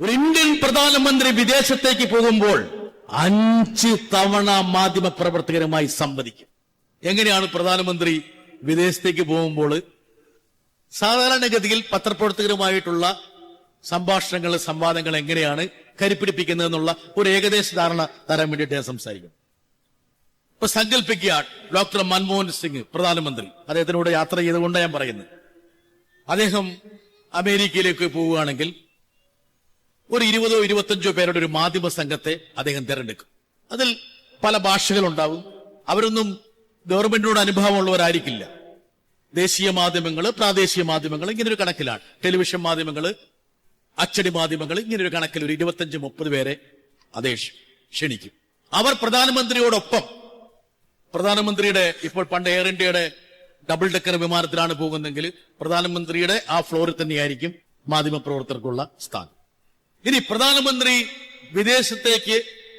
ഒരു ഇന്ത്യൻ പ്രധാനമന്ത്രി വിദേശത്തേക്ക് പോകുമ്പോൾ 5 തവണ മാധ്യമ പ്രവർത്തകരുമായി സംവദിക്കും. എങ്ങനെയാണ് പ്രധാനമന്ത്രി വിദേശത്തേക്ക് പോകുമ്പോൾ സാധാരണഗതിയിൽ പത്രപ്രവർത്തകരുമായിട്ടുള്ള സംഭാഷണങ്ങൾ, സംവാദങ്ങൾ എങ്ങനെയാണ് കരുപ്പിടിപ്പിക്കുന്നതെന്നുള്ള ഒരു ഏകദേശ ധാരണ തരാൻ വേണ്ടിയിട്ട് ഞാൻ സംസാരിക്കും. ഇപ്പൊ സങ്കല്പിക്കുക, ഡോക്ടർ മൻമോഹൻ സിംഗ് പ്രധാനമന്ത്രി, അദ്ദേഹത്തിനോട് യാത്ര ചെയ്തുകൊണ്ട് ഞാൻ പറയുന്നത്, അദ്ദേഹം അമേരിക്കയിലേക്ക് പോവുകയാണെങ്കിൽ ഒരു 20 or 25 പേരുടെ ഒരു മാധ്യമ സംഘത്തെ അദ്ദേഹം തിരഞ്ഞെടുക്കും. അതിൽ പല ഭാഷകളുണ്ടാവും. അവരൊന്നും ഗവൺമെന്റിനോട് അനുഭവമുള്ളവരായിരിക്കില്ല. ദേശീയ മാധ്യമങ്ങൾ, പ്രാദേശിക മാധ്യമങ്ങൾ, ഇങ്ങനൊരു കണക്കിലാണ്. ടെലിവിഷൻ മാധ്യമങ്ങൾ, അച്ചടി മാധ്യമങ്ങൾ, ഇങ്ങനൊരു കണക്കിൽ ഒരു 25-30 പേരെ അദ്ദേഹം ക്ഷണിക്കും. അവർ പ്രധാനമന്ത്രിയോടൊപ്പം, പ്രധാനമന്ത്രിയുടെ ഇപ്പോൾ പണ്ട് എയർ ഇന്ത്യയുടെ ഡബിൾ ഡെക്കർ വിമാനത്തിലാണ് പോകുന്നതെങ്കിൽ പ്രധാനമന്ത്രിയുടെ ആ ഫ്ലോറിൽ തന്നെയായിരിക്കും മാധ്യമപ്രവർത്തകർക്കുള്ള സ്ഥാനം. ഇനി പ്രധാനമന്ത്രി വിദേശത്തേക്ക്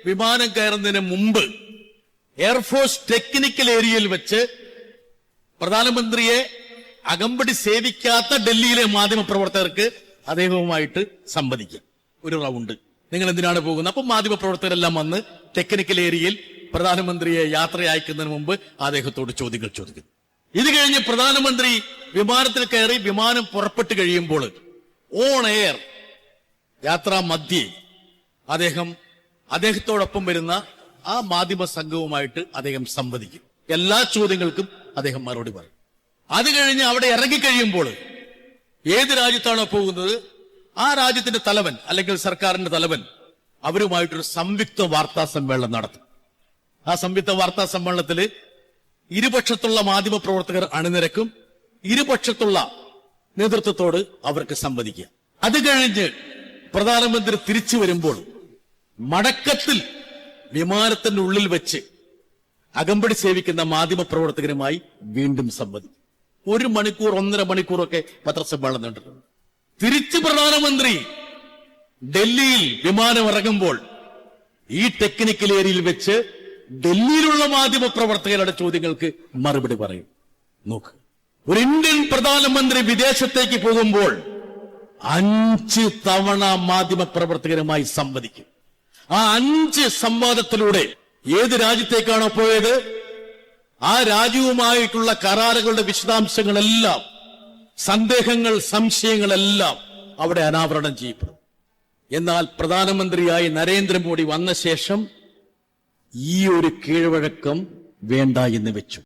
വിമാനം കയറുന്നതിന് മുമ്പ് എയർഫോഴ്സ് ടെക്നിക്കൽ ഏരിയയിൽ വെച്ച് പ്രധാനമന്ത്രിയെ അകമ്പടി സേവിക്കാത്ത ഡൽഹിയിലെ മാധ്യമപ്രവർത്തകർക്ക് അദ്ദേഹവുമായിട്ട് സംവദിക്കാം. ഒരു റൗണ്ട്, നിങ്ങൾ എന്തിനാണ് പോകുന്നത്? അപ്പൊ മാധ്യമപ്രവർത്തകരെല്ലാം വന്ന് ടെക്നിക്കൽ ഏരിയയിൽ പ്രധാനമന്ത്രിയെ യാത്ര അയക്കുന്നതിന് മുമ്പ് അദ്ദേഹത്തോട് ചോദ്യങ്ങൾ ചോദിക്കുന്നു. ഇത് കഴിഞ്ഞ് പ്രധാനമന്ത്രി വിമാനത്തിൽ കയറി വിമാനം പുറപ്പെട്ടു കഴിയുമ്പോൾ ഓൺ എയർ യാത്രാ മധ്യേ അദ്ദേഹത്തോടൊപ്പം വരുന്ന ആ മാധ്യമ സംഘവുമായിട്ട് അദ്ദേഹം സംവദിക്കും. എല്ലാ ചോദ്യങ്ങൾക്കും അദ്ദേഹം മറുപടി പറയും. അത് കഴിഞ്ഞ് അവിടെ ഇറങ്ങിക്കഴിയുമ്പോൾ ഏത് രാജ്യത്താണോ പോകുന്നത് ആ രാജ്യത്തിന്റെ തലവൻ അല്ലെങ്കിൽ സർക്കാരിന്റെ തലവൻ അവരുമായിട്ടൊരു സംയുക്ത വാർത്താ സമ്മേളനം നടത്തും. ആ സംയുക്ത വാർത്താ സമ്മേളനത്തിൽ ഇരുപക്ഷത്തുള്ള മാധ്യമ പ്രവർത്തകർ അണിനിരക്കും. ഇരുപക്ഷത്തുള്ള നേതൃത്വത്തോട് അവർക്ക് സംവദിക്കാം. അത് കഴിഞ്ഞ് പ്രധാനമന്ത്രി തിരിച്ചു വരുമ്പോൾ മടക്കത്തിൽ വിമാനത്തിന്റെ ഉള്ളിൽ വെച്ച് അകമ്പടി സേവിക്കുന്ന മാധ്യമ പ്രവർത്തകരുമായി വീണ്ടും സംവദിക്കും. 1 മണിക്കൂർ, 1.5 മണിക്കൂറൊക്കെ പത്രസമ്മേളനം നീണ്ടിട്ടുണ്ട്. തിരിച്ച് പ്രധാനമന്ത്രി ഡൽഹിയിൽ വിമാനം ഇറങ്ങുമ്പോൾ ഈ ടെക്നിക്കൽ ഏരിയയിൽ വെച്ച് ഡൽഹിയിലുള്ള മാധ്യമ പ്രവർത്തകരുടെ ചോദ്യങ്ങൾക്ക് മറുപടി പറയും. നോക്ക്, ഒരു ഇന്ത്യൻ പ്രധാനമന്ത്രി വിദേശത്തേക്ക് പോകുമ്പോൾ 5 തവണ മാധ്യമ പ്രവർത്തകരുമായി സംവദിക്കും. ആ 5 സംവാദത്തിലൂടെ ഏത് രാജ്യത്തേക്കാണോ പോയത് ആ രാജ്യവുമായിട്ടുള്ള കരാറുകളുടെ വിശദാംശങ്ങളെല്ലാം, സന്ദേഹങ്ങൾ, സംശയങ്ങളെല്ലാം അവിടെ അനാവരണം ചെയ്യപ്പെടും. എന്നാൽ പ്രധാനമന്ത്രിയായി നരേന്ദ്രമോദി വന്ന ശേഷം ഈ ഒരു കീഴ്വഴക്കം വേണ്ട എന്ന് വെച്ചു.